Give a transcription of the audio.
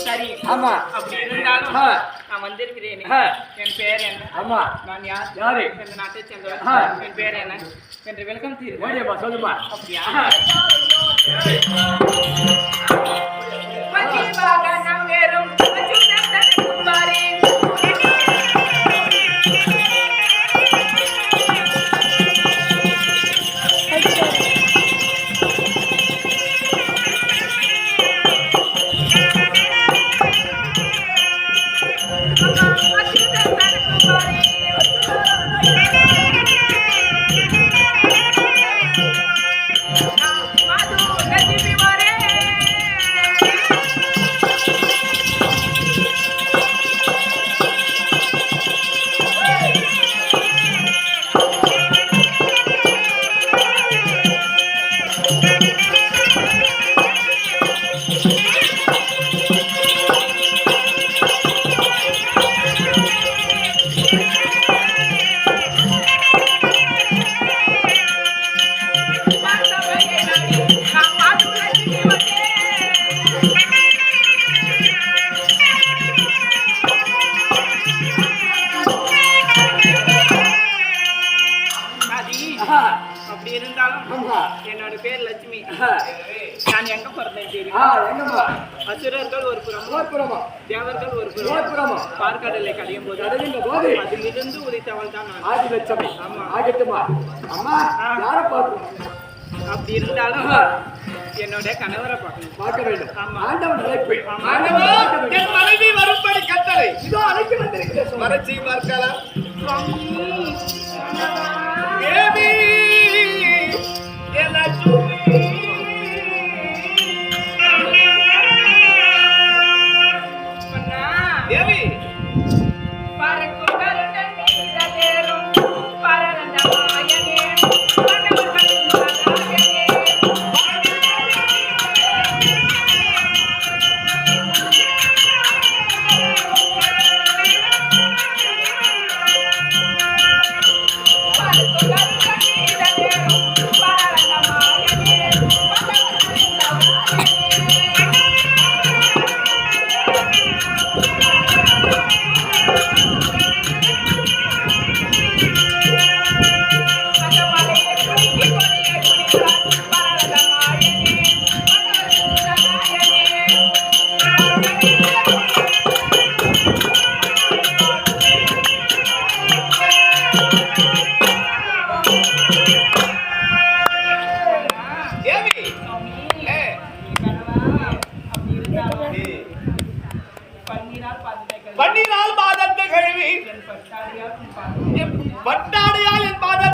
சரி, ஆமா. அப்படி இருந்தாலும் நான் வந்திருக்கிறேன். என் பேர் என்ன? ஆமா. நான் யாரு? இந்த நாட்டை சேர்ந்தவர். என் பேர் என்ன என்று விளக்கம் தீர்மா சொல்லுமா. அப்படியா? அப்படி இருந்தாலும் என்னோட பேர் லட்சுமி. நான் எங்க பிறந்தேன் தெரியுமா? அசுரர்கள் ஒரு புறமா, தேவர்கள் ஒரு புறமா பார்க்கடலை கடையும் போது அதிலிருந்து உதித்தவள் தான் நான். ஆதிலட்சுமி. ஆமா. ஆகட்டுமா அம்மா, யாரை பார்க்கணும்? அப்படி இருந்தாலும் என்னோட கணவரை பார்க்க வேண்டும். ஆமா. ஆண்டவன் அழைப்பு. என் மனைவி வரும்படி கட்டளை இதோ அழைத்து வந்திருக்கிறேன். மறைச்சி பார்க்கலாம். தேவி தேவி பன்னிரால் பாதத்தை கழுவி பட்டாடையால் என் பாதத்தை